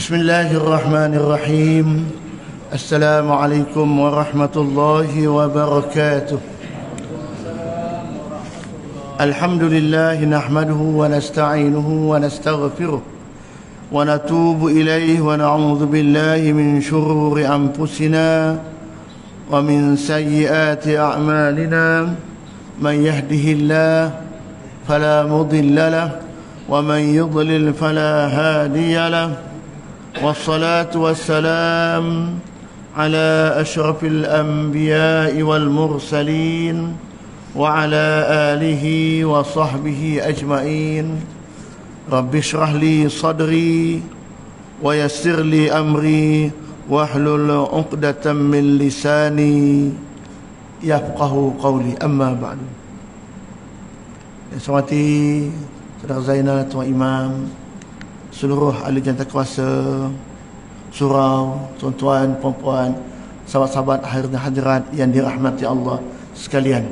بسم الله الرحمن الرحيم. السلام عليكم ورحمة الله وبركاته. الحمد لله نحمده ونستعينه ونستغفره ونتوب إليه ونعوذ بالله من شرور أنفسنا ومن سيئات أعمالنا. من يهده الله فلا مضل له ومن يضلل فلا هادي له. والصلاة والسلام على أشرف الأنبياء والمرسلين وعلى آله وصحبه أجمعين. رب اشرح لي صدري ويسر لي أمري واحلل عقدة من لساني يفقه قولي. أما بعد. Yang saya hormati Saudara Zainal, Tuan Imam, seluruh ahli jantikuasa, surau, tuan-tuan, puan-puan, sahabat-sahabat hadirat yang dirahmati Allah sekalian.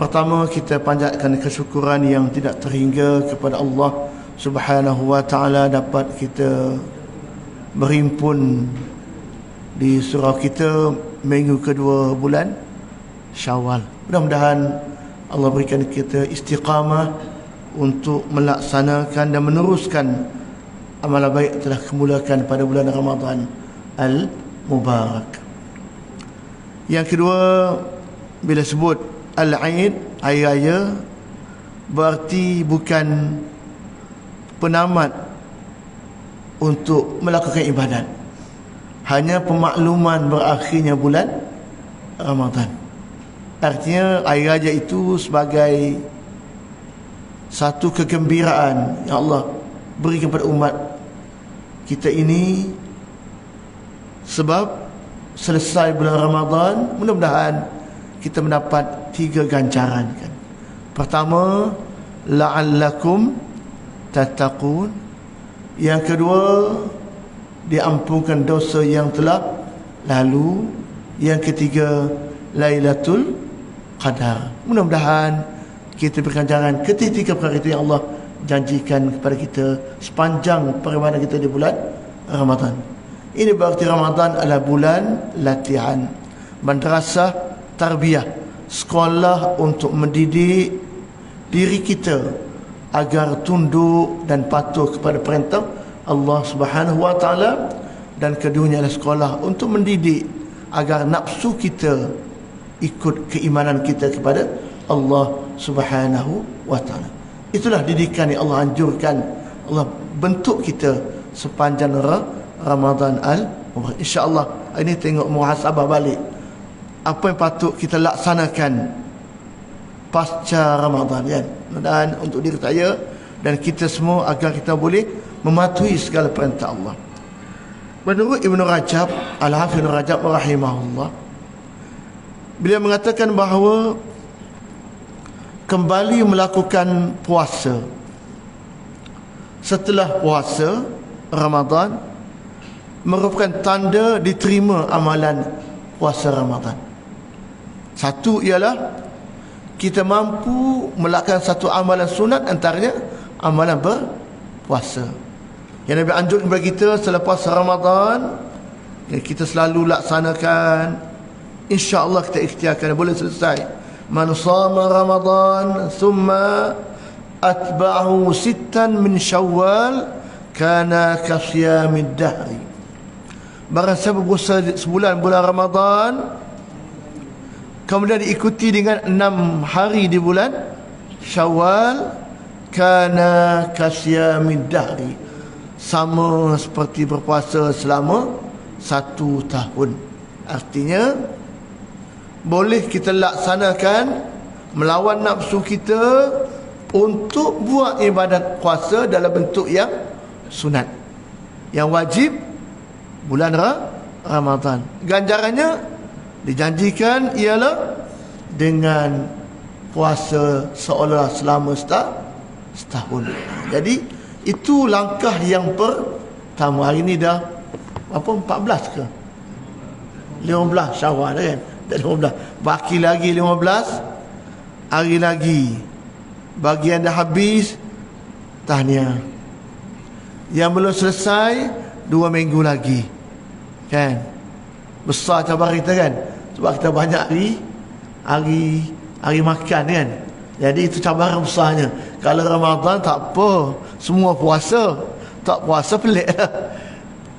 Pertama, kita panjatkan kesyukuran yang tidak terhingga kepada Allah Subhanahu wa taala dapat kita berhimpun di surau kita minggu kedua bulan Syawal. Mudah-mudahan Allah berikan kita istiqamah untuk melaksanakan dan meneruskan amalan baik telah kemulakan pada bulan Ramadan Al-Mubarak. Yang kedua, bila sebut Al-Aid, Hari Raya, berarti bukan penamat untuk melakukan ibadat, hanya pemakluman berakhirnya bulan Ramadan. Artinya Hari Raya itu sebagai satu kegembiraan yang Allah beri kepada umat kita ini, sebab selesai bulan Ramadan mudah-mudahan kita mendapat 3 ganjaran kan. Pertama, la'allakum tattaqun. Yang kedua, diampunkan dosa yang telah lalu. Yang ketiga, Lailatul Qadar. Mudah-mudahan kita berganjaran ketiga perkara itu yang Allah janjikan kepada kita sepanjang perjalanan kita di bulan Ramadan. Ini berarti Ramadan adalah bulan latihan, madrasah tarbiyah, sekolah untuk mendidik diri kita agar tunduk dan patuh kepada perintah Allah Subhanahu wa taala, dan keduanya adalah sekolah untuk mendidik agar nafsu kita ikut keimanan kita kepada Allah Subhanahu wa taala. Itulah didikan yang Allah anjurkan, Allah bentuk kita sepanjang Ramadan Al-Mubarak. InsyaAllah ini tengok muhasabah balik apa yang patut kita laksanakan pasca Ramadan kan. Dan untuk diri saya dan kita semua agar kita boleh mematuhi segala perintah Allah. Menurut Ibn Rajab, Al-Hafidh Ibn Rajab rahimahullah, beliau mengatakan bahawa kembali melakukan puasa setelah puasa Ramadan merupakan tanda diterima amalan puasa Ramadan. Satu ialah kita mampu melakukan satu amalan sunat, antaranya amalan berpuasa. Yang Nabi anjurkan kepada kita selepas Ramadan, yang kita selalu laksanakan, insya-Allah kita ikhtiarkan boleh selesai. Man sama Ramadan thumma atba'ahu 6 min Syawal kana kasiyamid dahri. Barang siapa puasa sebulan bulan Ramadan kemudian diikuti dengan 6 hari di bulan Syawal, kana kasiyamid dahri, sama seperti berpuasa selama 1 tahun. Artinya boleh kita laksanakan melawan nafsu kita untuk buat ibadat puasa dalam bentuk yang sunat. Yang wajib bulan Ramadan. Ganjarannya dijanjikan ialah dengan puasa seolah selama setahun. Jadi itu langkah yang pertama. Hari ni dah apa, 14 ke 15 Syawal kan? Dah 15. Baki lagi 15 hari lagi. Bagian dah habis, tahniah. Yang belum selesai 2 minggu lagi. Kan? Besar cabaran kita kan. Sebab kita banyak hari makan kan. Jadi itu cabaran besarnya. Kalau Ramadan tak apa, semua puasa. Tak puasa pelik lah.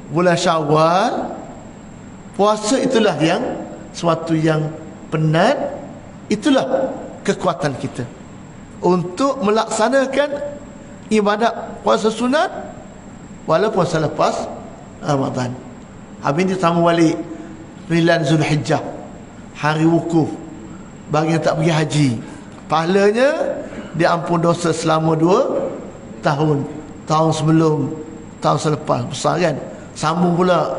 Bulan Syawal puasa itulah yang suatu yang penat. Itulah kekuatan kita untuk melaksanakan ibadat puasa sunat walaupun selepas Ramadan. Habis ditambah balik 9 Zulhijjah, hari wukuf bagi yang tak pergi haji. Pahalanya diampun dosa selama 2 tahun. Tahun sebelum, tahun selepas. Besar kan? Sambung pula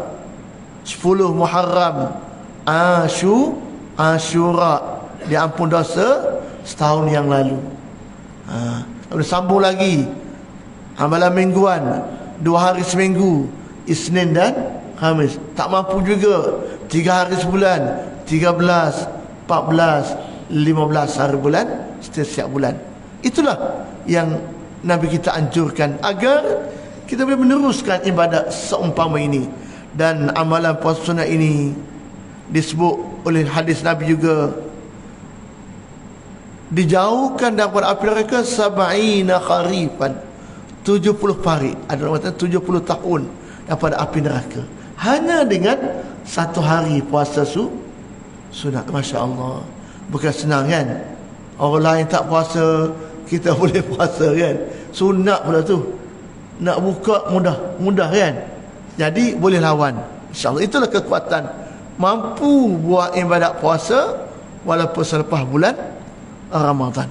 10 Muharram, Ashura, diampun dosa setahun yang lalu. Lalu sambung lagi amalan mingguan, 2 hari seminggu, Isnin dan Khamis. Tak mampu juga 3 hari sebulan, 13, 14, 15 hari bulan setiap bulan. Itulah yang Nabi kita anjurkan agar kita boleh meneruskan ibadat seumpama ini. Dan amalan puasa sunat ini disebut oleh hadis Nabi juga, dijauhkan daripada api neraka 70 kharifan, 70 parit. Ada orang kata 70 tahun daripada api neraka, hanya dengan 1 hari puasa sunat. Masya Allah, bukan senang kan? Orang lain tak puasa, kita boleh puasa kan? Sunat pula tu, nak buka mudah kan? Jadi boleh lawan, InsyaAllah. Itulah kekuatan mampu buat ibadat puasa walaupun selepas bulan Ramadan.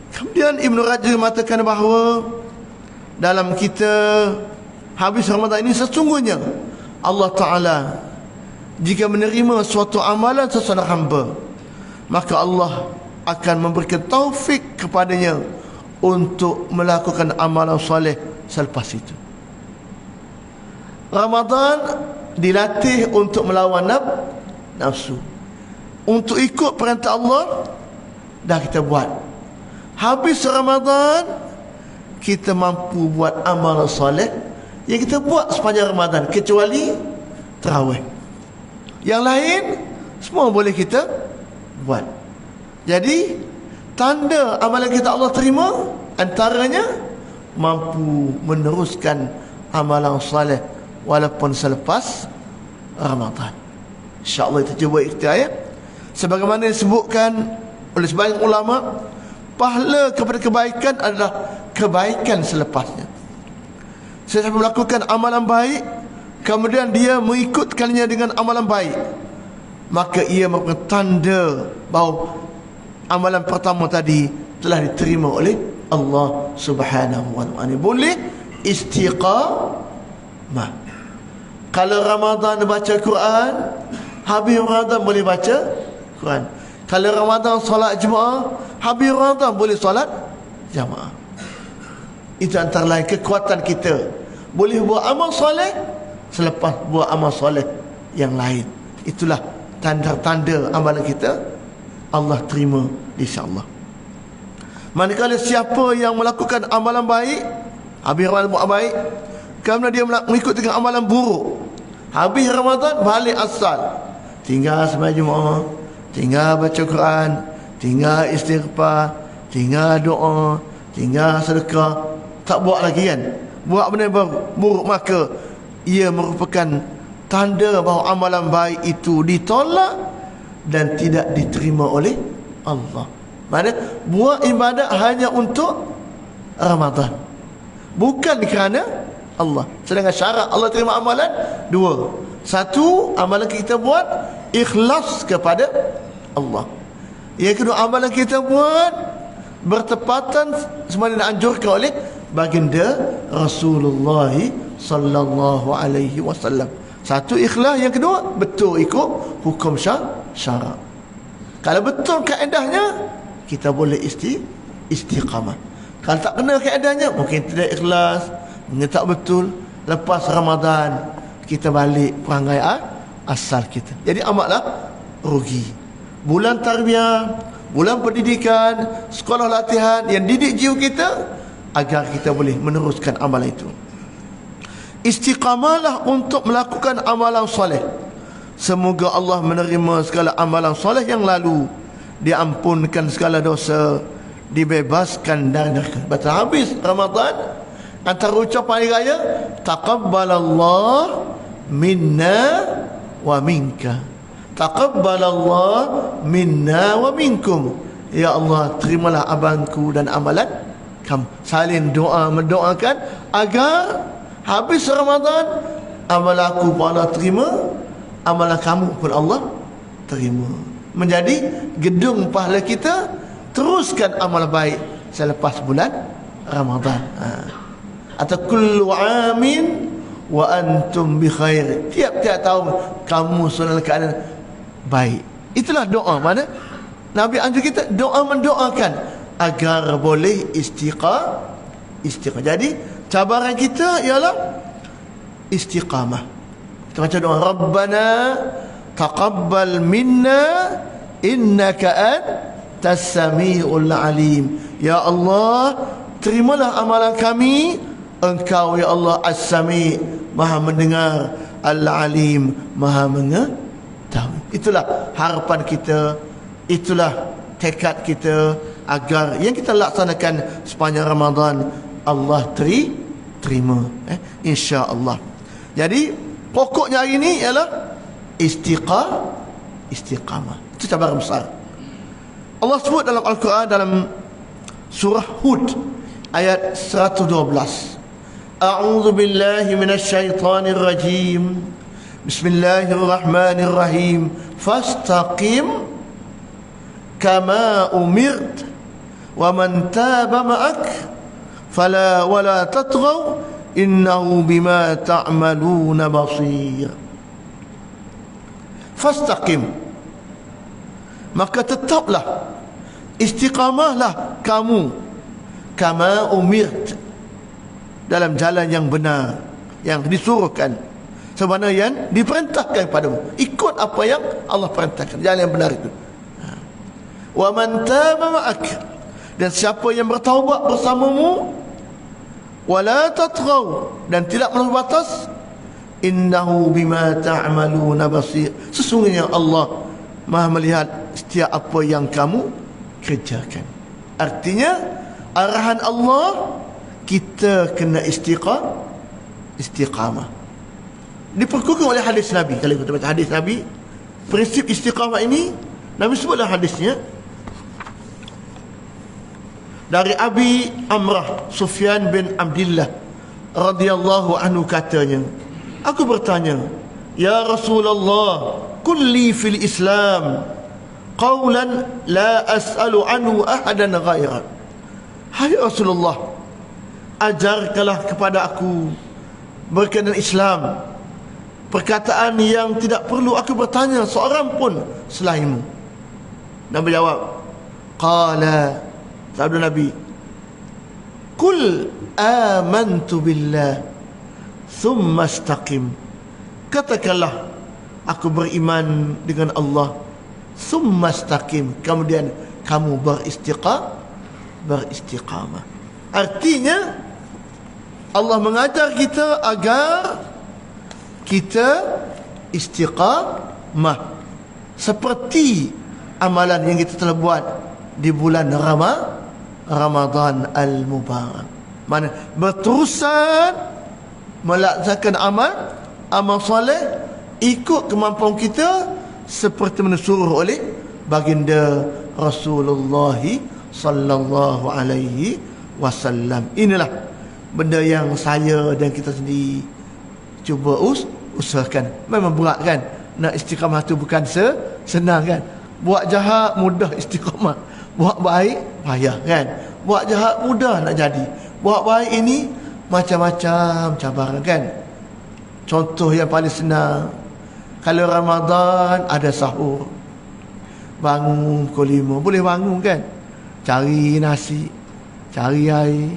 Kemudian Ibn Rajab mengatakan bahawa dalam kita habis Ramadan ini, sesungguhnya Allah Ta'ala jika menerima suatu amalan seseorang hamba, maka Allah akan memberikan taufik kepadanya untuk melakukan amalan soleh selepas itu. Ramadan dilatih untuk melawan nafsu, untuk ikut perintah Allah, dah kita buat. Habis Ramadan, kita mampu buat amalan soleh yang kita buat sepanjang Ramadan, kecuali tarawih. Yang lain semua boleh kita buat. Jadi tanda amalan kita Allah terima, antaranya mampu meneruskan amalan soleh walaupun selepas Ramadan. InsyaAllah kita cuba ikhtiar. Sebagaimana disebutkan oleh sebagian ulama, pahala kepada kebaikan adalah kebaikan selepasnya. Sesiapa melakukan amalan baik, kemudian dia mengikutkannya dengan amalan baik, maka ia merupakan tanda bahawa amalan pertama tadi telah diterima oleh Allah Subhanahu wa ta'ala. Boleh istiqamah. Kalau Ramadan baca Quran, habis Ramadan boleh baca Quran. Kalau Ramadan solat jemaah, habis Ramadan boleh solat jemaah. Itu antara lain kekuatan kita. Boleh buat amal soleh selepas buat amal soleh yang lain. Itulah tanda-tanda amalan kita Allah terima, insya-Allah. Manakala siapa yang melakukan amalan baik, habis amalan baik, kemudian dia mengikut dengan amalan buruk, habis Ramadan balik asal, tinggal sembahyang Jumaat, tinggal baca Quran, tinggal istighfar, tinggal doa, tinggal sedekah, tak buat lagi kan, buat benda buruk, maka ia merupakan tanda bahawa amalan baik itu ditolak dan tidak diterima oleh Allah. Maksudnya buat ibadat hanya untuk Ramadan, bukan kerana Allah. Sedangkan syarat Allah terima amalan 2. 1, amalan kita buat ikhlas kepada Allah. Yang kedua, amalan kita buat bertepatan sebagaimana dianjurkan oleh baginda Rasulullah sallallahu alaihi wasallam. 1, ikhlas. Yang kedua, betul ikut hukum syarak. Kalau betul kaedahnya, kita boleh istiqamah. Kalau tak kena kaedahnya, mungkin tidak ikhlas, mungkin tak betul. Lepas Ramadan kita balik perangai asal kita. Jadi amatlah rugi. Bulan tarbiyah, bulan pendidikan, sekolah latihan yang didik jiwa kita agar kita boleh meneruskan amalan itu. Istiqamalah untuk melakukan amalan soleh. Semoga Allah menerima segala amalan soleh yang lalu, diampunkan segala dosa, dibebaskan dari neraka. Baca habis Ramadan, antara ucapan hari raya, taqabbalallah minna wa minka, taqabbalallah minna wa minkum. Ya Allah, terimalah abangku dan amalan kamu. Saling doa, mendoakan agar habis Ramadan, amalan aku pun Allah terima, amalan kamu pun Allah terima. Menjadi gedung pahala kita. Teruskan amal baik selepas bulan Ramadan. Atau kullu amin wa antum bi khair. Tiap-tiap tahun kamu dalam keadaan baik. Itulah doa. Mana Nabi anjur kita doa, mendoakan agar boleh istiqamah. Jadi cabaran kita ialah istiqamah. Kita baca doa, Rabbana taqabbal minna innaka antas samiul alim. Ya Allah, terimalah amalan kami, Engkau ya Allah as-sami, Maha mendengar, al-alim, Maha mengetahui. Itulah harapan kita, itulah tekad kita agar yang kita laksanakan sepanjang Ramadan Allah terima, insya-Allah. Jadi pokoknya hari ini ialah istiqamah. Itu cabaran besar. Allah sebut dalam Al-Quran dalam surah Hud ayat 112. A'udzu billahi minasyaitonir rajim. Bismillahirrahmanirrahim. Fastaqim kama umirt wa man taba ma'ak fala wala tatghaw innahu bima ta'maluna basir. Fastaqim, maka tetaplah, istiqamahlah kamu, kama umirt, dalam jalan yang benar, yang disuruhkan, sebagaimana yang diperintahkan padamu. Ikut apa yang Allah perintahkan, jalan yang benar itu. Wa man taba ma'ak, dan siapa yang bertaubat bersamamu, wala tatghaw, dan tidak melampaui batas, innahu bima ta'maluna basir, sesungguhnya Allah Maha melihat setiap apa yang kamu kerjakan. Artinya arahan Allah, kita kena istiqamah. Diperkukuhkan oleh hadis Nabi. Kalau kita baca hadis Nabi, prinsip istiqamah ini Nabi sebutlah hadisnya dari Abi Amrah Sufyan bin Abdillah radhiyallahu anhu, katanya, aku bertanya, ya Rasulullah, kulli fil Islam qawlan la as'alu anhu ahadan ghairak. Hai Rasulullah, ajarkanlah kepada aku berkenaan Islam perkataan yang tidak perlu aku bertanya seorang pun selainmu. Nabi jawab, qala, sabda Nabi, kul amantu billah thumma istaqim, katakanlah aku beriman dengan Allah, thumma istaqim, kemudian kamu beristiqamah. Artinya Allah mengajar kita agar kita istiqamah seperti amalan yang kita telah buat di bulan Ramadan al-Mubarak. Mana berterusan melaksanakan amal soleh ikut kemampuan kita seperti mana disuruh oleh baginda Rasulullah sallallahu alaihi wasallam. Inilah benda yang saya dan kita sendiri cuba usahakan. Memang berat kan, nak istiqamah tu bukan senang kan. Buat jahat mudah istiqamah, buat baik payah kan. Buat jahat mudah nak jadi, buat baik ini macam-macam cabaran kan. Contoh yang paling senang, kalau Ramadan ada sahur, bangun pukul 5, boleh bangun kan, cari nasi, cari air.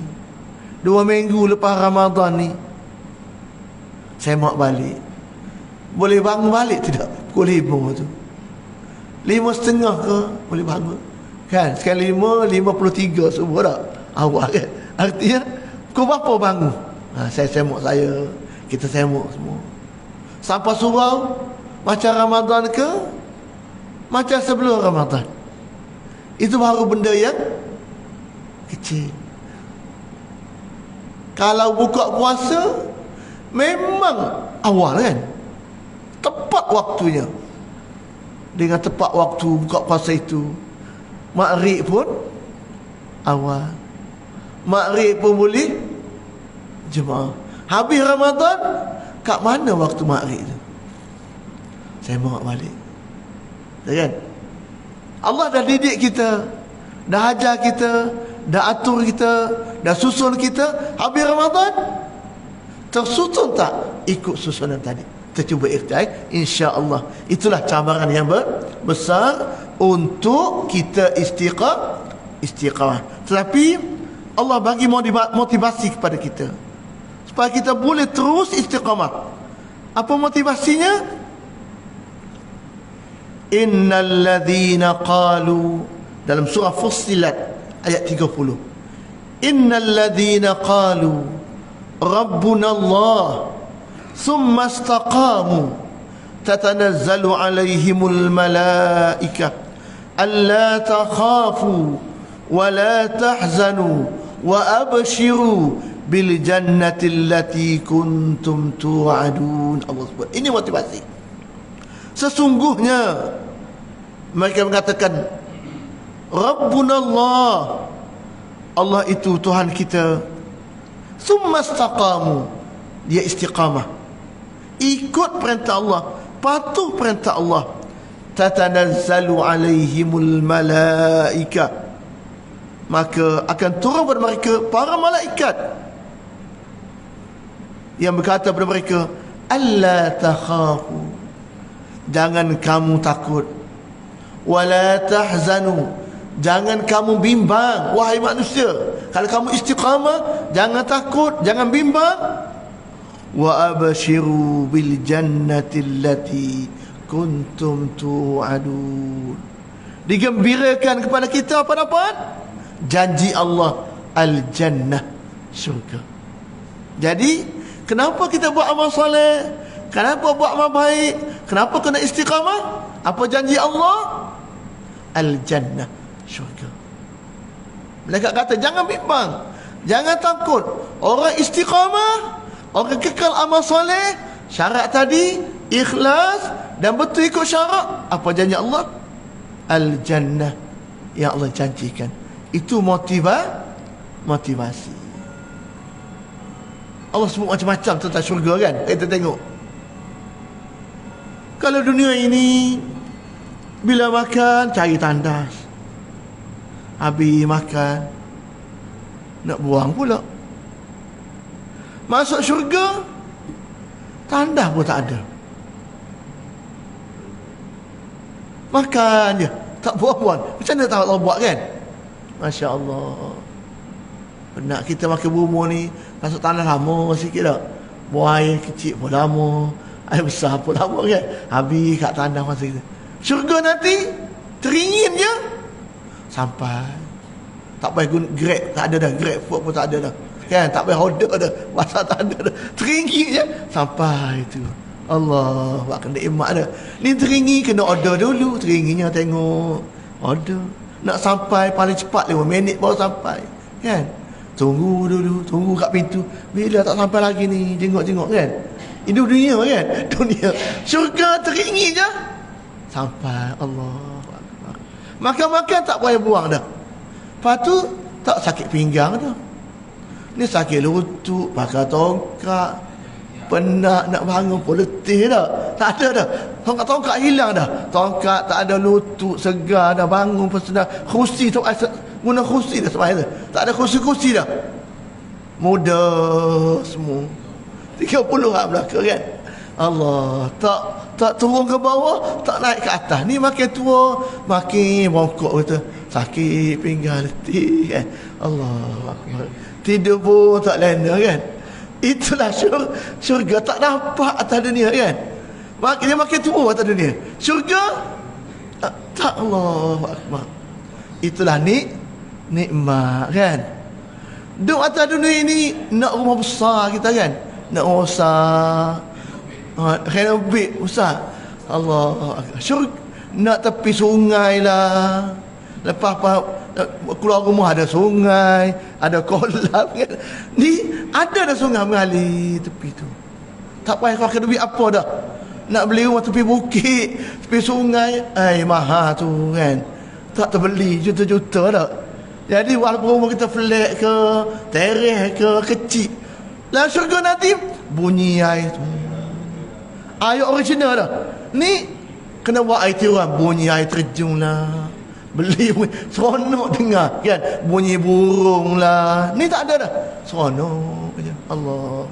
2 minggu lepas Ramadan ni semak balik, boleh bangun balik tidak pukul 5 tu, 5.30 ke boleh bangun kan. Sekali 5:53 subuh dah awal kan. Artinya pukul berapa bangun? Saya semak saya Kita sembuk semua. Sampai surau macam Ramadan ke macam sebelum Ramadan. Itu baru benda yang kecil. Kalau buka puasa memang awal kan, tepat waktunya. Dengan tepat waktu buka puasa itu, Maghrib pun awal, Maghrib pun boleh jemaah. Habis Ramadan, kat mana waktu Maghrib tu? Saya mau balik. Ya kan? Allah dah didik kita, dah ajar kita, dah atur kita, dah susun kita. Habis Ramadan, tersusun tak ikut susunan tadi? Kita cuba ikhtiar, insya-Allah. Itulah cabaran yang besar untuk kita istiqamah. Tetapi Allah bagi motivasi kepada kita supaya kita boleh terus istiqamah. Apa motivasinya? Innal ladzina qalu, dalam surah Fussilat ayat 30. Innal ladzina qalu Rabbuna Allah thumma istaqamu tatanazzalu alaihimul malaikah alla takhafu wa la tahzanu wa abshiru bil jannati allati kuntum tu'adun. Allah sebut ini motivasi. Sesungguhnya mereka mengatakan Rabbuna Allah, Allah itu Tuhan kita. Summa istaqamu, dia istiqamah, ikut perintah Allah, patuh perintah Allah. Tatanazzalu alaihimul malaika, maka akan turun kepada mereka para malaikat yang berkata kepada mereka, alla takhafu, jangan kamu takut, wala tahzanu, jangan kamu bimbang. Wahai manusia, kalau kamu istiqamah, jangan takut, jangan bimbang. Wa abshiru bil jannati allati kuntum tu'adun, digembirakan kepada kita apa dapat? Janji Allah al-jannah, syurga. Jadi kenapa kita buat amal soleh? Kenapa buat amal baik? Kenapa kena istiqamah? Apa janji Allah? Al-jannah, syurga. Mereka kata jangan bimbang, jangan takut. Orang istiqamah, orang kekal amal soleh, syarat tadi ikhlas dan betul ikut syarat. Apa janji Allah? Al-jannah, yang Allah janjikan. Itu motivasi. Allah sebut macam-macam tentang syurga kan. Kita tengok, kalau dunia ini bila makan cari tandas, habis makan nak buang pula. Masuk syurga, tandas pun tak ada, makan je, tak buang-buang. Macam mana tahu Allah buat kan? Masya Allah. Nak kita makan bumbu ni, masuk tandas lama sikit tak? Buang air kecil pun lama, air besar pun lama kan? Habis kat tandas masa kita. Syurga nanti teringin je sampai. Tak payah guna Grab, tak ada dah. Grab food pun tak ada dah kan? Tak payah order dah, masa tak ada dah. Teringin je sampai tu. Allah buat nikmat dah. Ni teringin kena order dulu. Teringinnya tengok order. Nak sampai paling cepat 5 minit baru sampai kan? Tunggu dulu, tunggu kat pintu. Bila tak sampai lagi ni, tengok-tengok kan? Ini dunia kan? Dunia. Syurga teringin je sampai. Allah Akbar. Makan-makan tak payah buang dah. Lepas tu tak sakit pinggang dah. Ni sakit lutut, pakai tongkat, penat nak bangun pun letih dah. Tak ada dah. Tongkat-tongkat hilang dah. Tongkat tak ada, lutut segar dah, bangun pun senang. Kursi tu guna kursi dah sebab itu. Tak ada kursi-kursi dah. Mudah semua. 30 hak belakang kan. Allah tak turun ke bawah, tak naik ke atas. Ni makin tua makin bongkok betul. Sakit pinggang, letih kan. Allah Akbar. Tidur pun tak lena kan. Itulah syurga tak nampak atas dunia kan. Dia makin tua atas dunia. Syurga tak. Allah Akbar. Itulah nikmat kan. Duduk atas dunia ini nak rumah besar kita kan. nak usah renovate usah. Allah syurga nak tepi sungai lah. Lepas keluar rumah ada sungai, ada kolam kan. Ni ada dah sungai mengalir tepi tu. Tak payah keluar duit apa dah. Nak beli rumah tepi bukit, tepi sungai, mahal tu kan. Tak terbeli juta-juta dah. Jadi walaupun rumah kita flat ke, teres ke, kecil, lah syurga nanti bunyi air tu. Air original dah. Ni kena buat air tiruan, bunyi air terjun lah. Beli seronok dengar kan, bunyi burung lah. Ni tak ada dah, seronok je. Allah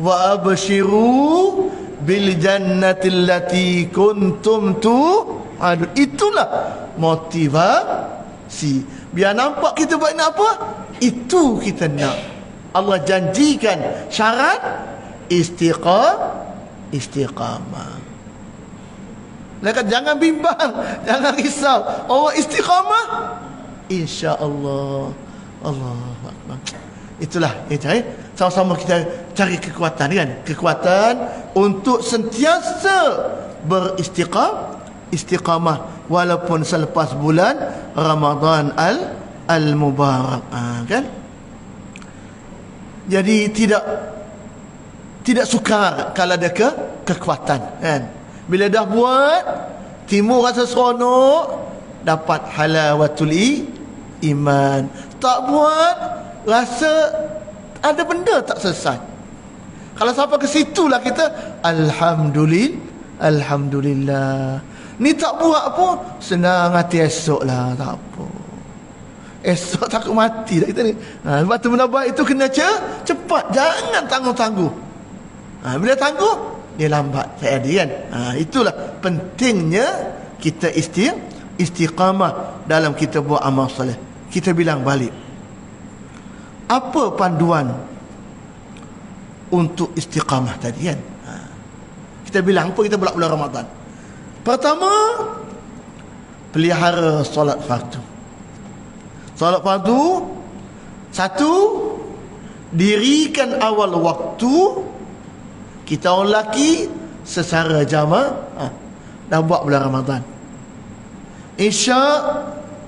wa abshiru bil jannati allati kuntum tu'adun. Itulah motivasi. Biar nampak kita buat nak apa, itu kita nak. Allah janjikan syarat istiqamah. Maka jangan bimbang, jangan risau. Orang istiqamah, insya-Allah. Allahu akbar. Itulah sama-sama kita cari kekuatan kan, kekuatan untuk sentiasa istiqamah walaupun selepas bulan Ramadan al-Mubarak kan. Jadi tidak sukar kalau ada kekuatan kan. Bila dah buat, timbul rasa seronok, dapat halawatul iman. Tak buat, rasa ada benda tak selesai. Kalau sampai ke situlah kita Alhamdulillah. Ni tak buat pun senang hati esok lah, tak apa. Esok takut mati dah kita ni. Sebab tu benda baik itu kena cepat, jangan tangguh-tangguh. Bila tangguh, dia lambat jadi kan. Itulah pentingnya kita istiqamah dalam kita buat amal soleh. Kita bilang balik, apa panduan untuk istiqamah tadi kan. Kita bilang apa kita bulan Ramadan. Pertama, pelihara solat fardu. Solat fardu, satu, dirikan awal waktu. Kita orang lelaki secara jamaah dah buat bulan Ramadan. Isyak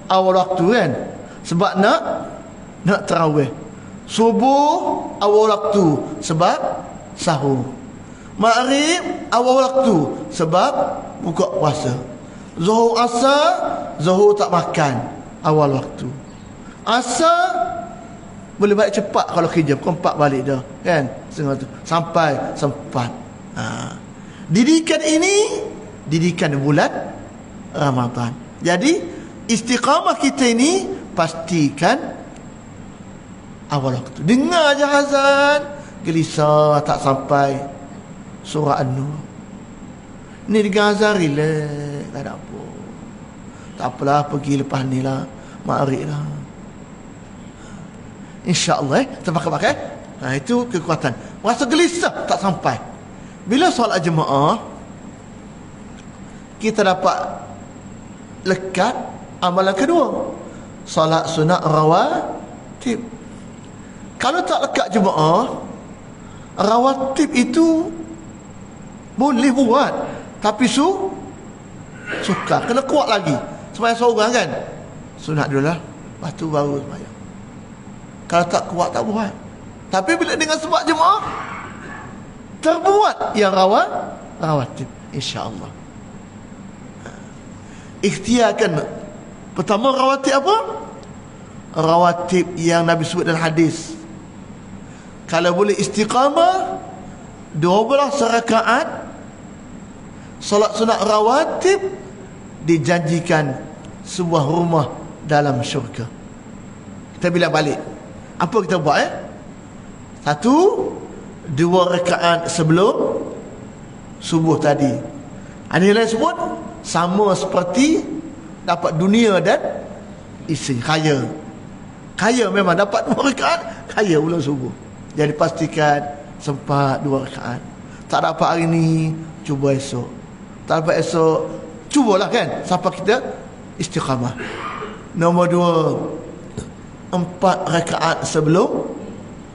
awal waktu kan, sebab nak tarawih. Subuh awal waktu sebab sahur. Maghrib awal waktu sebab buka puasa. Zuhur asar, zuhur tak makan awal waktu. Asar boleh balik cepat kalau kerja, pukul 4 balik dah kan, setengah tu sampai sempat. Didikan ini didikan bulan Ramadan. Jadi istiqamah kita ini pastikan awal waktu. Dengar je azan, gelisah tak sampai surah An-Nur. Ni dengar azan relax, tak ada apa. Tak apalah, pergi lepas ni lah, maghrib lah. InsyaAllah terpakai-pakai. Itu kekuatan. Rasa gelisah tak sampai. Bila solat jemaah, kita dapat lekat amalan kedua, solat sunat rawatib. Kalau tak lekat jemaah, rawatib itu boleh buat, tapi suka kena kuat lagi. Sembahyang seorang kan, sunat dulu lah, lepas tu baru sembahyang. Kalau tak kuat tak buat. Tapi bila dengan sebab jemaah, terbuat yang rawatib, insya-Allah. Ikhtiarkan. Pertama rawatib apa? Rawatib yang Nabi sebut dalam hadis. Kalau boleh istiqamah 12 rakaat solat sunat rawatib, dijanjikan sebuah rumah dalam syurga. Kita bilang balik, apa kita buat Satu, 2 rakaat sebelum subuh tadi. Ada yang lain sebut sama seperti dapat dunia dan isi, kaya. Kaya memang dapat 2 rakaat, kaya bulan subuh. Jadi pastikan sempat 2 rakaat. Tak dapat hari ni, cuba esok. Tak dapat esok, cubalah kan, sampai kita istiqamah. Nombor 2, 4 rakaat sebelum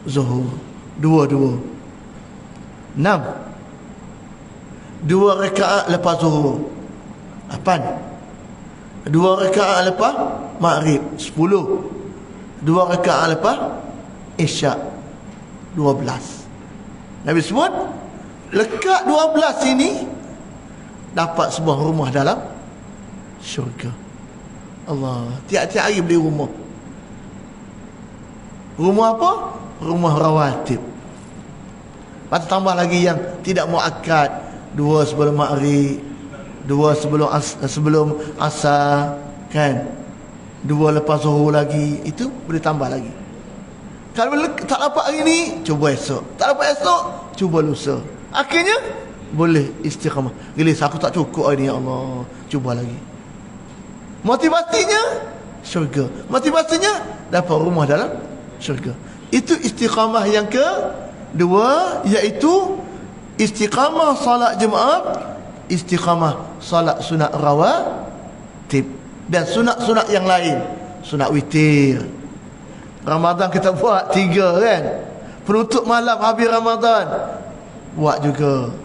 zuhur, 2-2. 6. 2 rakaat lepas zuhur 8. 2 rakaat lepas maghrib 10. 2 rakaat lepas isyak 12. Nabi sebut lekat 12 ini dapat sebuah rumah dalam syurga. Allah, tiap-tiap hari beli rumah. Rumah apa? Rumah rawatib. Lepas tambah lagi yang tidak muakkad, 2 sebelum maghrib, 2 sebelum asar, kan? 2 lepas zuhur lagi, itu boleh tambah lagi. Kalau tak dapat hari ni, cuba esok. Tak dapat esok, cuba lusa. Akhirnya boleh istiqamah. Gelis aku tak cukup hari ni, ya Allah, cuba lagi. Motivasinya syurga. Motivasinya dapat rumah dalam syurga. Itu istiqamah yang kedua, iaitu istiqamah salat Jumaat, istiqamah salat sunat rawatib dan sunat-sunat yang lain. Sunat witir. Ramadan kita buat 3 kan. Penutup malam habis Ramadan buat juga.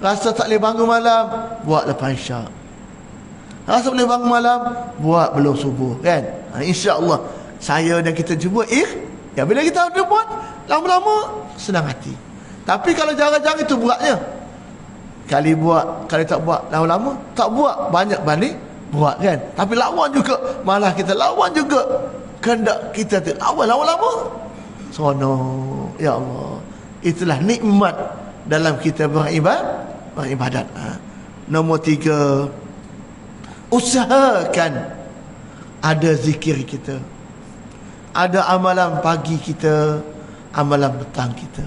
Rasa tak boleh bangun malam, buat lepas isyak. Rasa boleh bangun malam, buat belum subuh kan. InsyaAllah saya dan kita cuba ya bila kita ada buat lama-lama senang hati. Tapi kalau jarang-jarang itu buatnya. Kali buat, kali tak buat, lama-lama tak buat, banyak balik buat kan. Tapi lawan juga, malah kita lawan juga kehendak kita tu. Lama-lama seronok. Ya Allah, itulah nikmat dalam kita beribadat. Nombor 3, usahakan ada zikir kita, ada amalan pagi kita, amalan petang kita,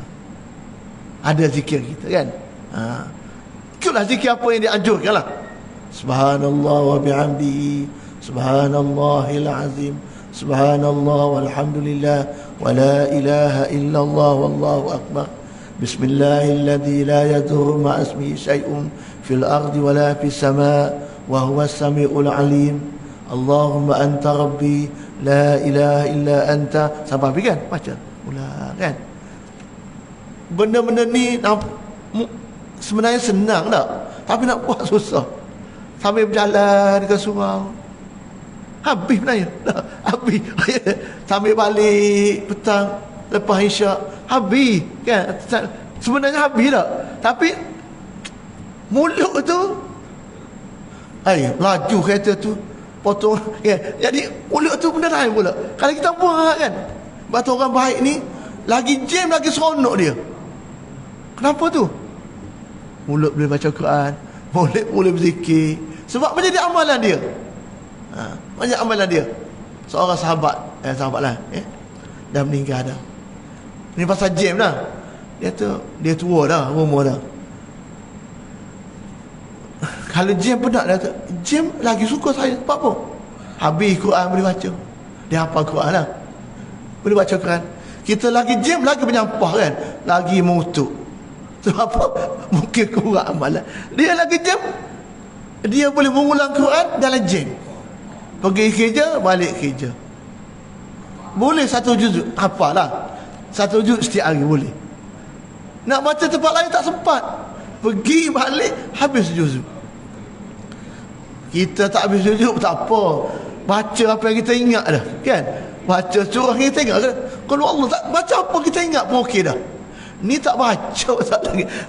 ada zikir kita kan. Ikutlah zikir apa yang dianjurkan lah. Subhanallah wa bihamdihi, subhanallahil azim, subhanallah walhamdulillah, wa la ilaha illallah wallahu akbar, bismillahilladzi la yadurru ma'asmihi syai'un fil ardi wa la fis sama' wa huwa as-sami'ul alim, Allahumma anta rabbi la ilaha illa anta. Sampai habis kan baca mula kan. Benda-benda ni sebenarnya senang tak, tapi nak buat susah. Sambil berjalan ke surau habis sebenarnya habis. Sambil balik petang lepas isyak habis kan. Sebenarnya habis tak, tapi mulut tu laju kereta tu potong ya. Jadi mulut tu benda lain pula. Kalau kita buat kan, sebab tu orang baik ni lagi jam lagi seronok dia. Kenapa tu? Mulut boleh baca Quran, mulut boleh berzikir, sebab menjadi amalan dia. Banyak amalan dia. Seorang sahabat lah dah meninggal dah. Ni pasal jam dah. Dia tua dah, umur dah. Kalau jam penat dah, jam lagi suka saya. Sebab apa? Habis Quran boleh baca. Dia hafal Quran lah, boleh baca Quran. Kita lagi jam lagi menyampah kan, lagi mengutuk. Sebab apa? Mungkin kurang amalan. Dia lagi jam, dia boleh mengulang Quran dalam jam. Pergi kerja, balik kerja. Boleh 1 juzuk, hafal lah 1 juzuk setiap hari boleh. Nak baca tempat lain tak sempat, pergi balik habis juzuk. Kita tak habis juzuk tak apa, baca apa yang kita ingat dah kan. Baca surah kita ingat kan. Kalau Allah tak baca apa kita ingat pun okey dah. Ni tak baca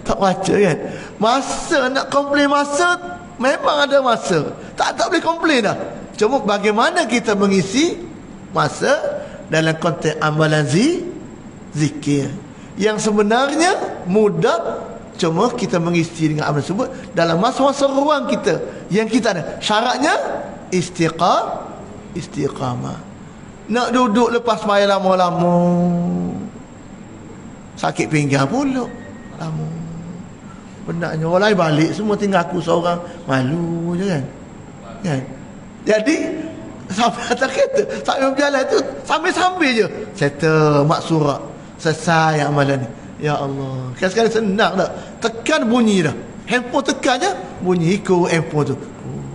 tak baca kan. Masa nak komplain, masa memang ada masa. Tak boleh komplain dah. Cuma bagaimana kita mengisi masa dalam konteks amalan zikir yang sebenarnya mudah, cuma kita mengisi dengan amalan tersebut dalam masa-masa ruang kita yang kita ada. Syaratnya istiqamah. Nak duduk lepas sembahyang lama-lama, sakit pinggang pula lama. Benarnya orang lain balik semua, tinggal aku seorang, malu je kan. Jadi sampai atas kereta, sambil berjalan tu, sambil-sambil je settle maksurah, selesai amalan ni. Ya Allah, sekali senang tak? Tekan bunyi dah, handphone tekan je bunyi, ikut handphone tu.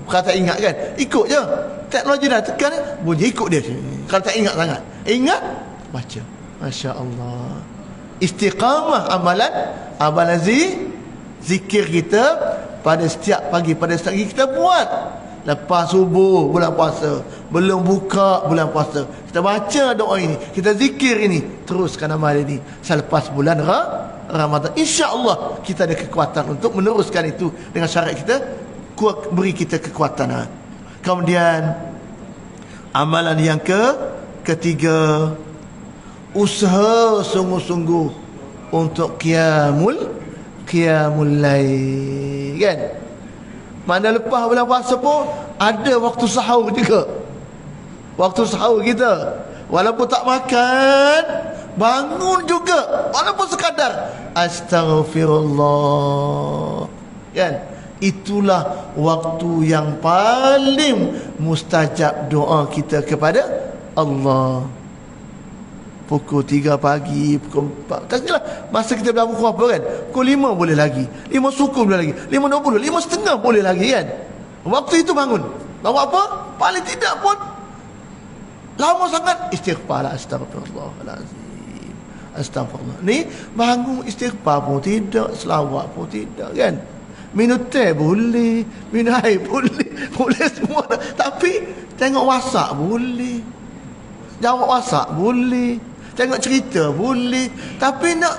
Kalau tak ingat kan, ikut je. Teknologi dah tekan bunyi, ikut dia. Kalau tak ingat sangat, ingat baca. Masya Allah. Istiqamah amalan zikir kita pada setiap pagi, pada setiap pagi kita buat. Lepas subuh bulan puasa, belum buka bulan puasa, kita baca doa ini, kita zikir ini, teruskan amal ini selepas bulan Ramadan. InsyaAllah kita ada kekuatan untuk meneruskan itu dengan syarat kita beri kita kekuatan. Kemudian amalan yang ketiga, usaha sungguh-sungguh untuk qiyamul lail, kan? Mana lepas bulan puasa pun ada waktu sahur juga. Waktu sahur kita, walaupun tak makan, bangun juga, walaupun sekadar astaghfirullah, kan? Itulah waktu yang paling mustajab doa kita kepada Allah. Pukul 3 pagi, pukul 4, tak kira masa kita berlaku pukul apa, kan? Pukul 5 boleh lagi, 5 suku boleh lagi, 5.20, 5.30 boleh lagi, kan? Waktu itu bangun. Bawa apa? Paling tidak pun lama sangat istighfar, astagfirullahalazim, astagfirullah. Ni bangun istighfar pun tidak, selawat pun tidak, kan? Minum teh boleh, minum air boleh, boleh semua. Tapi tengok WhatsApp boleh, jawab WhatsApp boleh, tengok cerita boleh, tapi nak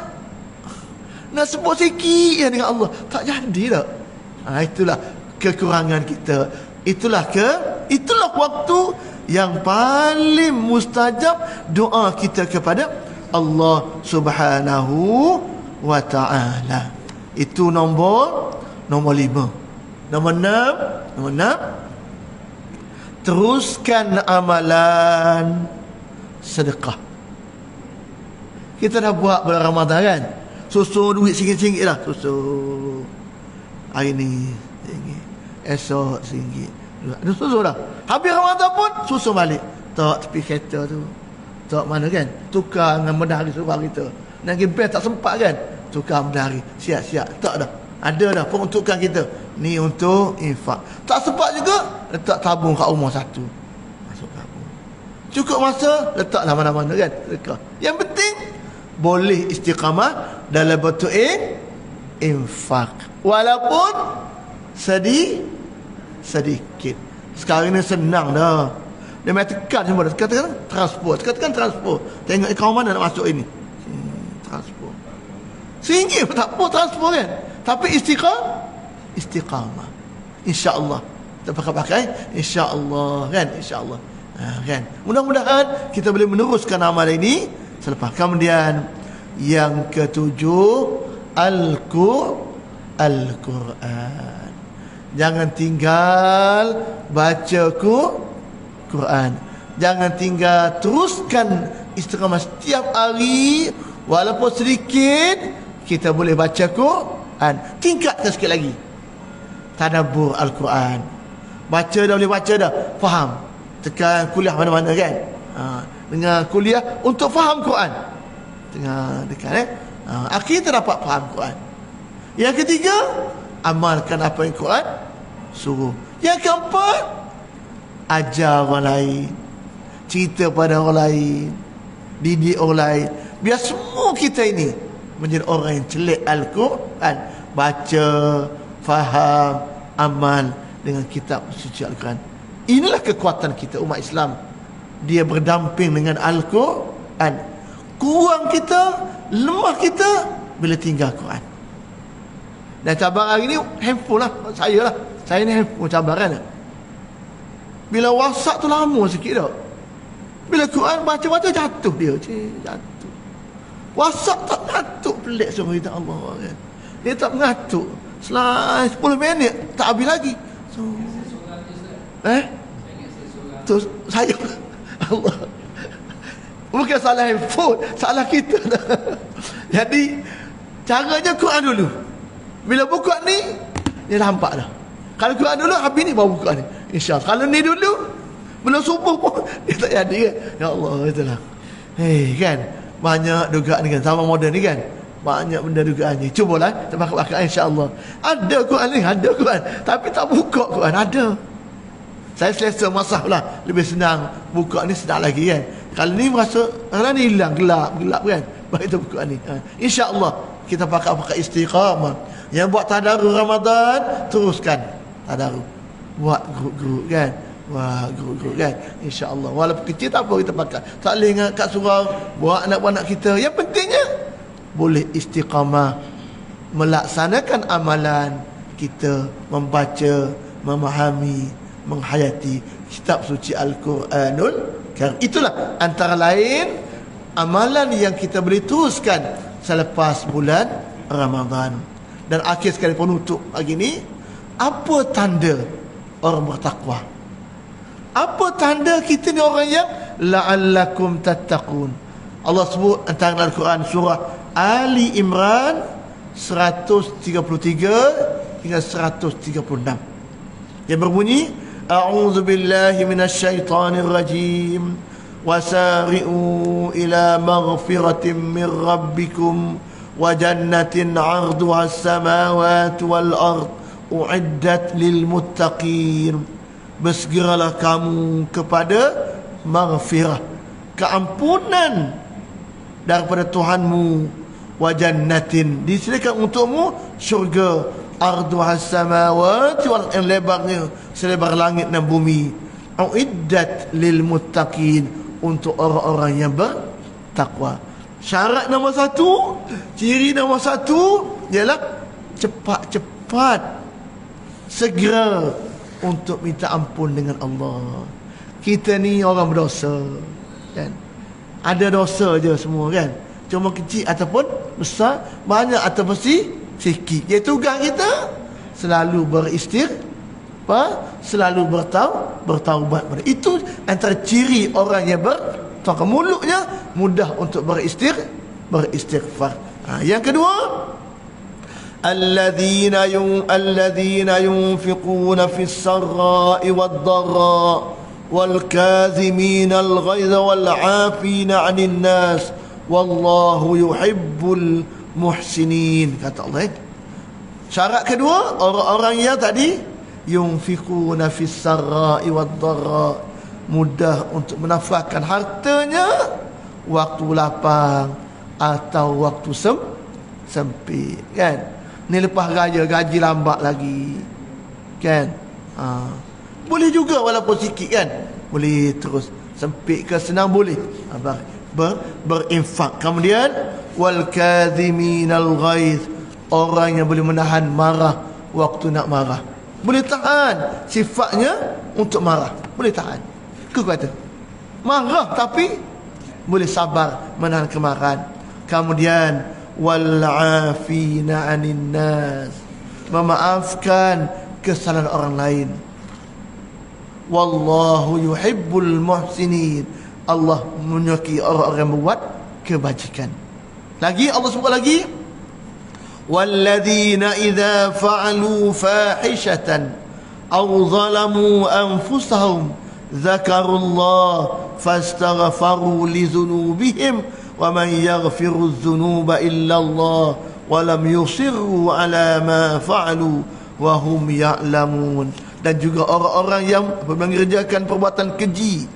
sebut sikit ya dengan Allah tak jadi tak. Itulah kekurangan kita. Itulah waktu yang paling mustajab doa kita kepada Allah Subhanahu wa ta'ala. Itu nombor 5. Nombor 6, teruskan amalan sedekah. Kita dah buat bulan Ramadan, kan? Susun duit singgit-singgit lah. Susun hari ni singgit, esok singgit, ada susun dah. Habis Ramadan pun susun balik. Tak tepi kereta tu, tak mana, kan? Tukar dengan medali surau kita. Nak pergi bank tak sempat, kan? Tukar medali, siap-siap. Tak dah, ada dah peruntukan kita. Ni untuk infak. Tak sempat juga, letak tabung kat rumah satu, masuk tabung. Cukup masa, letaklah mana-mana, kan? Dekat. Yang penting boleh istiqamah dalam bentuk infak, walaupun sedikit. Sekarang ni senang dah. Dia main tekan semua dah. Katakan transport, tengok kau mana nak masuk ini, transport singgit pun tak apa, transport, kan? Tapi istiqamah, insya-Allah kita pakai insya-Allah, kan? Insya-Allah, kan? Mudah-mudahan kita boleh meneruskan amal ini selepas. Kemudian yang ketujuh, Al-Quran. Jangan tinggal baca Quran. Jangan tinggal, teruskan istiqamah setiap hari, walaupun sedikit kita boleh baca Quran. Tingkatkan sikit lagi tadabbur Al-Quran. Baca dah, boleh baca dah, faham. Tekan kuliah mana-mana, kan? Dengan kuliah untuk faham Quran. Tengah dekat, akhirnya dapat faham Quran. Yang ketiga, amalkan apa yang Quran suruh. Yang keempat, ajar orang lain, cerita pada orang lain, didik orang lain, biar semua kita ini menjadi orang yang celik Al-Quran. Baca, faham, amal dengan kitab suci Al-Quran. Inilah kekuatan kita umat Islam. Dia berdamping dengan Al-Quran. Kurang kita, lemah kita bila tinggal Quran. Dan cabaran hari ni handphone lah. Saya ni handphone cabaran lah. Bila WhatsApp tu lama sikit dah. Bila Quran baca-baca jatuh dia. Jatuh. WhatsApp tak mengatuk, pelik suruh kita Allah, kan? Dia tak mengatuk. Selai 10 minit tak habis lagi. So, tu saya Allah. Bukan salah handphone, salah kita dah. Jadi caranya Quran dulu. Bila buka ni, dia nampak dah. Kalau Quran dulu, habis ni baru buka ni, InsyaAllah. Kalau ni dulu, belum subuh pun dia tak jadi, kan? Ya Allah, itulah. Kan? Banyak dugaan ni, kan? Sama moden ni, kan? Banyak benda dugaan ni. Cubalah tebak-tebakan, insya-Allah. Ada Quran ni, ada Quran, tapi tak buka Quran. Ada. Saya selesa masalah, lebih senang buka ni, senang lagi, kan? Kalau ni merasa, kalau ni hilang, gelap, kan? baca Quran ni. InsyaAllah kita pakai istiqamah. Yang buat tadarus Ramadan, teruskan tadarus. Buat grup-grup kan. Wah, grup-grup kan. InsyaAllah. Walaupun kecil tak apa kita pakai. Tak boleh ingat kat surau. Buat anak-anak kita. Yang pentingnya, boleh istiqamah. Melaksanakan amalan. Kita membaca, memahami, menghayati kitab suci Al-Quranul Karim. Itulah antara lain amalan yang kita boleh teruskan selepas bulan Ramadan. Dan akhir sekali penutup pagi ni, apa tanda orang bertakwa? Apa tanda kita ni orang yang la'allakum tattaqun? Allah sebut antara Al-Quran surah Ali Imran 133 hingga 136 yang berbunyi, a'udzu billahi minasyaitonir rajim, wasari'u ila maghfiratin min rabbikum wa jannatin 'arduha as-samawati wal ard u'iddat lil muttaqin. Bersegeralah kamu kepada maghfirah, keampunan daripada Tuhanmu, wa jannatin, disediakan untukmu syurga, arduha as-samawati wal, yang lebarnya selebar langit dan bumi, uiddat lil muttaqin, untuk orang-orang yang bertakwa. Syarat nombor satu, ciri nombor satu ialah cepat-cepat segera untuk minta ampun dengan Allah. Kita ni orang berdosa kan, ada dosa je semua kan, cuma kecil ataupun besar, banyak ataupun sikit. Jadi tugas kita selalu selalu bertaubat. Itu antara ciri orang yang bertakwa. Mulutnya mudah untuk beristighfar. Yang kedua, alladzina yunfiquna fis sarra'i wad dharra wal kadhimina al ghaidha wal 'afina 'anil nas wallahu yuhibbul muhsinin, kata Allah. Syarat kedua, orang-orang yang tadi yunfiquna fis sarra'i wad dharra, mudah untuk menafkahkan hartanya waktu lapang atau waktu sempit kan. Ni lepas raya gaji lambat lagi kan, boleh juga walaupun sikit kan, boleh terus. Sempit ke senang boleh berinfak. Kemudian wal kadhiminal ghaiz, orang yang boleh menahan marah waktu nak marah, boleh tahan sifatnya untuk marah, boleh tahan. Kata marah tapi boleh sabar menahan kemarahan. Kemudian wal afina 'anin nas, memaafkan kesalahan orang lain. Wallahu yuhibbul muhsinin, Allah menyukai orang-orang yang membuat kebajikan. Lagi Allah sebut lagi, walladzina idza fa'alu fahishatan aw zalamu anfusahum dzakarullah fastaghfaru li dzunubihim wa man yaghfiru dzunuba illa Allah wa lam yusirru ala ma fa'alu wa hum ya'lamun. Dan juga orang-orang yang mengerjakan perbuatan keji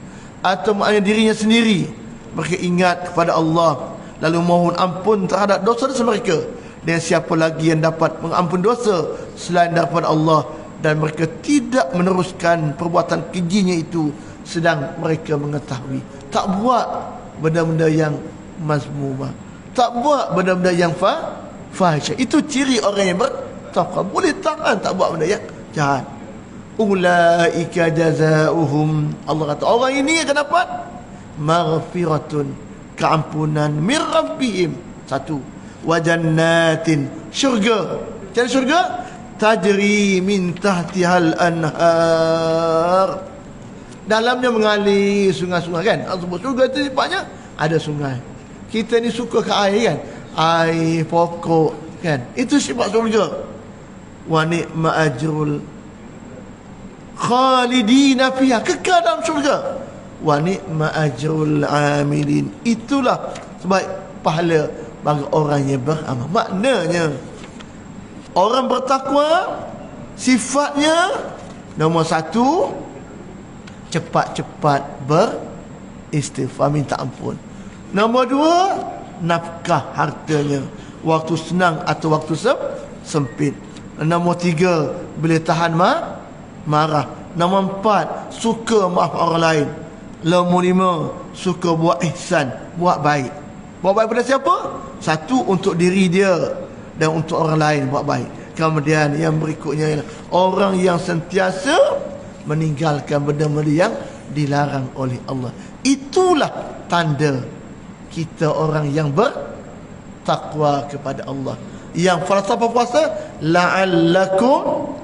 atau menganiaya dirinya sendiri, mereka ingat kepada Allah lalu mohon ampun terhadap dosa-dosa mereka. Dan siapa lagi yang dapat mengampun dosa selain daripada Allah, dan mereka tidak meneruskan perbuatan kejinya itu sedang mereka mengetahui. Tak buat benda-benda yang mazmumah, tak buat benda-benda yang fahisyah. Itu ciri orang yang bertakwa, boleh tahan tak buat benda yang jahat. Ulaika jazaohum, Allah kata orang ini akan dapat maghfiratun, keampunan, min rabbihim, satu, wa jannatin, syurga. Jadi syurga tajri min tahtihal anhar, dalamnya mengalir sungai-sungai kan. Allah sebut syurga itu sifatnya ada sungai. Kita ni suka ke air kan, air pokok kan, itu sifat syurga. Wa ni'ma ajrul khalidina fiha, kekal dalam syurga. Wa ni'ma ajrul amilin, itulah sebaik pahala bagi orang yang beramal. Maknanya orang bertakwa sifatnya nombor satu, cepat-cepat beristighfar, minta ampun. Nombor dua, nafkah hartanya, waktu senang atau waktu sempit. Nombor 3, boleh tahan marah. Nombor 4, suka maaf orang lain. Nombor 5, suka buat ihsan, buat baik. Buat baik pada siapa? Satu, untuk diri dia, dan untuk orang lain buat baik. Kemudian yang berikutnya ialah orang yang sentiasa meninggalkan benda-benda yang dilarang oleh Allah. Itulah tanda kita orang yang bertakwa kepada Allah. Yang falsafah puasa, la'allakum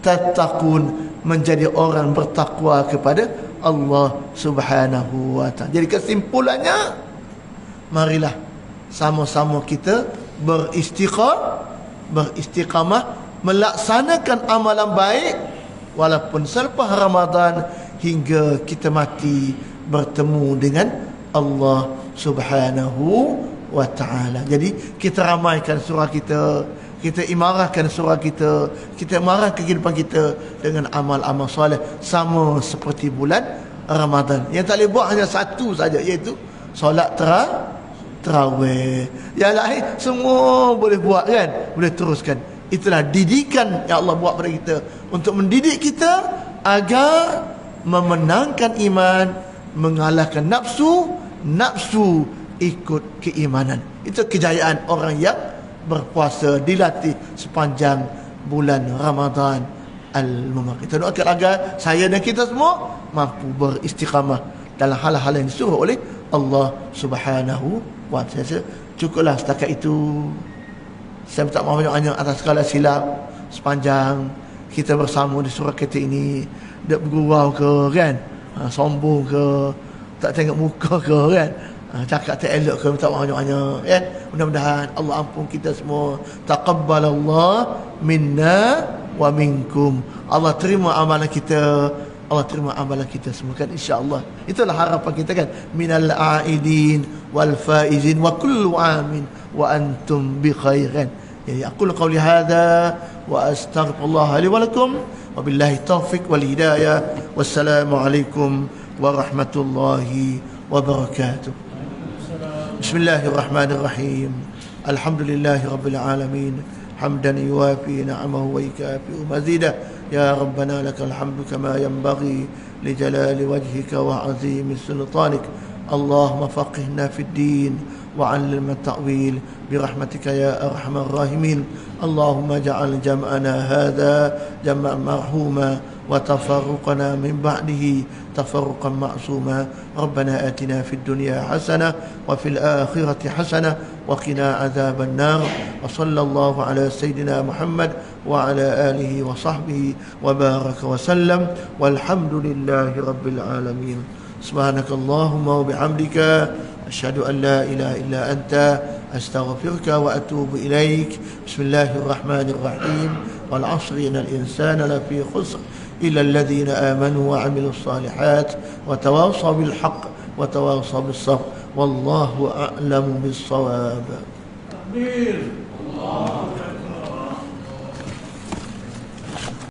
tattaqun, menjadi orang bertakwa kepada Allah Subhanahu wa ta'ala. Jadi kesimpulannya, marilah sama-sama kita beristiqamah melaksanakan amalan baik walaupun selepas Ramadan, hingga kita mati bertemu dengan Allah Subhanahu wa ta'ala. Jadi kita ramaikan surah kita, kita imarahkan surah kita, kita imarahkan kehidupan kita dengan amal-amal soleh sama seperti bulan Ramadan. Yang tak boleh buat hanya satu saja, iaitu solat tarawih. Yang lain semua boleh buat kan, boleh teruskan. Itulah didikan yang Allah buat pada kita, untuk mendidik kita agar memenangkan iman, mengalahkan nafsu ikut keimanan. Itu kejayaan orang yang berpuasa, dilatih sepanjang bulan Ramadan al-Mubarak. Kita doakan agar saya dan kita semua mampu beristiqamah dalam hal-hal yang disuruh oleh Allah Subhanahu wa ta'ala. Cukuplah setakat itu. Saya minta maaf banyak-banyak atas segala silap sepanjang kita bersama di surah kita ini. Dak bergurau ke kan, sombong ke, tak tengok muka ke kan, cakap tak elok ke, minta maaf banyak-banyak kan. Mudah-mudahan Allah ampun kita semua. Taqabbalallah minna wa minkum. Allah terima amalan kita, Allah terima amalan kita semua kan, insya-Allah. Itulah harapan kita kan, minal aidin wal faizin wa kullu amin wa antum bi khairin. Jadi aku qauli hadza wa astaghfirullah li wa lakum wa billahi taufiq wal hidayah. Wassalamu alaikum warahmatullahi wabarakatuh. Bismillahirrahmanirrahim. Alhamdulillahi rabbil alamin. Hamdan yuwafi ni'amahu wa yukafi mazidah. Ya Rabbana lakal hamdu kama yanbaghi li jalali wajhika wa azimi sultanik. Allahumma faqihna fid din وعلم التأويل برحمتك يا أرحم الراحمين. اللهم اجعل جمعنا هذا جمعا مرحوما وتفرقنا من بعده تفرقا معصوما. ربنا آتنا في الدنيا حسنة وفي الآخرة حسنة وقنا عذاب النار. وصلى الله على سيدنا محمد وعلى آله وصحبه وبارك وسلم والحمد لله رب العالمين. سبحانك اللهم وبحمدك أشهد أن لا إله إلا أنت أستغفرك وأتوب إليك. بسم الله الرحمن الرحيم. والعصر إن الإنسان لفي خسر إلا الذين آمنوا وعملوا الصالحات وتواصوا بالحق وتواصوا بالصبر والله أعلم بالصواب.